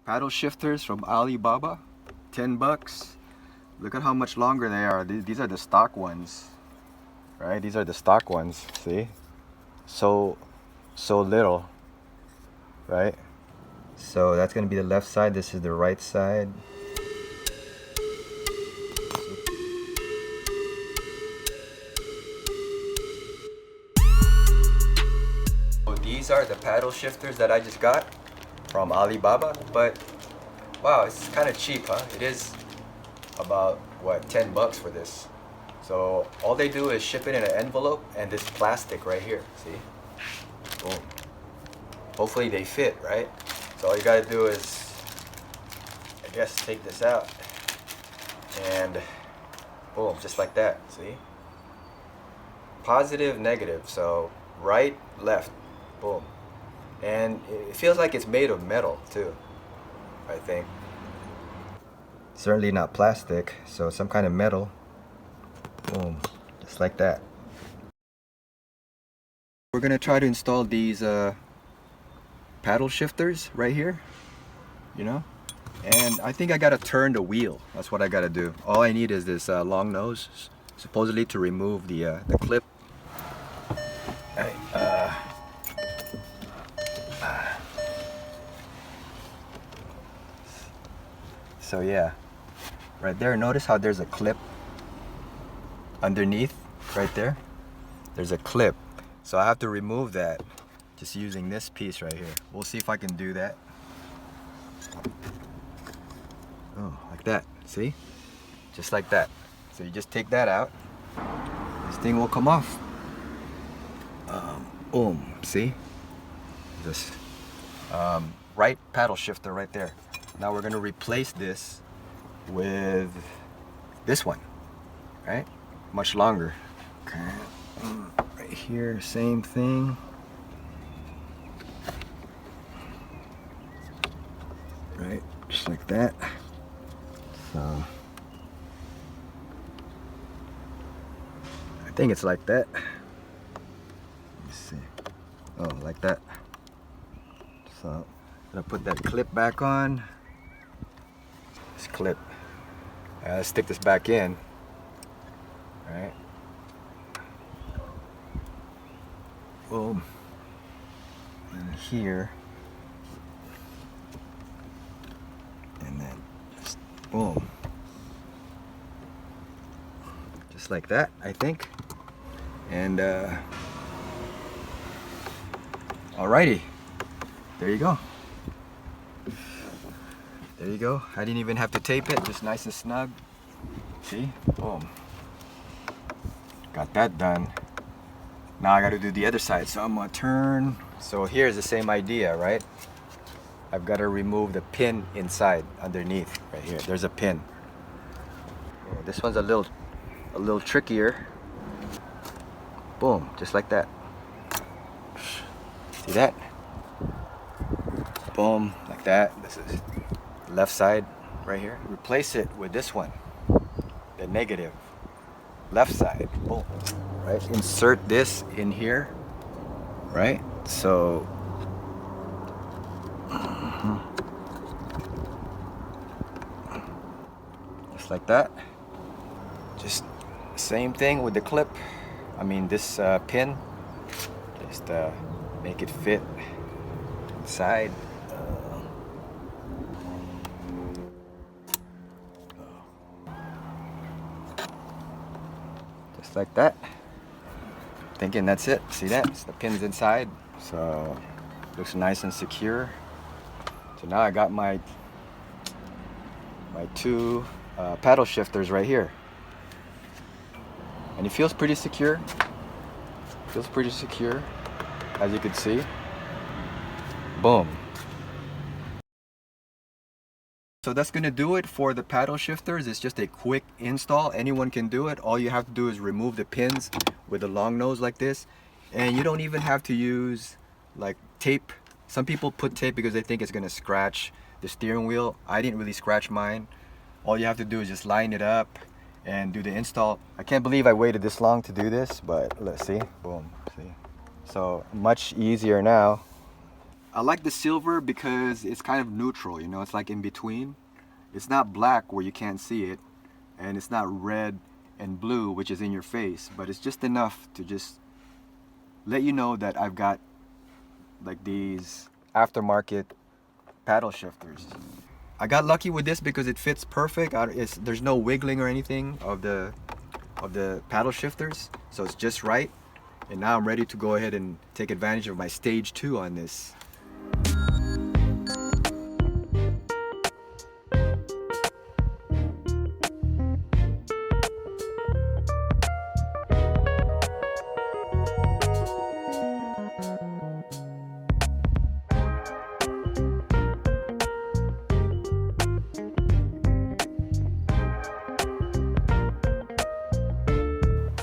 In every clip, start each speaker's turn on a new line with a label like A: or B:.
A: Paddle shifters from Alibaba, 10 bucks. Look at how much longer they are. These are the stock ones, right? These are the stock ones, see? So little, right? So that's gonna be the left side, this is the right side. So these are the paddle shifters that I just got from Alibaba, but wow, it's kind of cheap, huh? It is about, what, 10 bucks for this. So all they do is ship it in an envelope and this plastic right here, see? Boom. Hopefully they fit, right? So all you gotta do is, I guess, take this out and boom, just like that, see? Positive, negative, so right, left, boom. And it feels like it's made of metal too, I think. Certainly not plastic, so some kind of metal. Boom, just like that. We're gonna try to install these paddle shifters right here, you know, and I think I gotta turn the wheel. That's what I gotta do. All I need is this long nose, supposedly to remove the clip. Right, so yeah, right there, notice how there's a clip underneath right there. There's a clip, so I have to remove that just using this piece right here. We'll see if I can do that. Oh, like that, see? Just like that. So you just take that out, this thing will come off. Boom, see? This right paddle shifter right there. Now we're gonna replace this with this one, right? Much longer. Okay. Right here, same thing. Right, just like that. So I think it's like that. Let me see. Oh, like that. So I'm gonna put that clip back on. This clip. Let's stick this back in. Right. Boom. And here. And then just boom. Just like that, I think. And alrighty. There you go. There you go. I didn't even have to tape it, just nice and snug. See? Boom. Got that done. Now I gotta do the other side. So I'm gonna turn. So here's the same idea, right? I've got to remove the pin inside, underneath, right here. There's a pin. Oh, this one's a little trickier. Boom, just like that. See that? Boom, like that. This is left side right here. Replace it with this one, the negative. Left side, boom. Right, insert this in here, right? So, just like that. Just same thing with the clip. I mean this pin. Just make it fit inside. Just like that. Thinking that's it. See that? So the pin's inside. So looks nice and secure. So now I got my two paddle shifters right here. And it feels pretty secure. Feels pretty secure, as you can see. Boom. So that's gonna do it for the paddle shifters. It's just a quick install. Anyone can do it. All you have to do is remove the pins with a long nose like this. And you don't even have to use like tape. Some people put tape because they think it's gonna scratch the steering wheel. I didn't really scratch mine. All you have to do is just line it up and do the install. I can't believe I waited this long to do this, but let's see. Boom, see. So much easier now. I like the silver because it's kind of neutral, you know, it's like in between. It's not black where you can't see it, and it's not red and blue, which is in your face, but it's just enough to just let you know that I've got like these aftermarket paddle shifters. I got lucky with this because it fits perfect. There's no wiggling or anything of the paddle shifters, so it's just right. And now I'm ready to go ahead and take advantage of my stage 2 on this.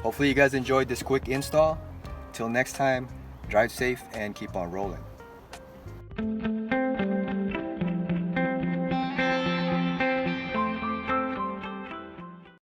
A: Hopefully you guys enjoyed this quick install. Till next time, drive safe and keep on rolling.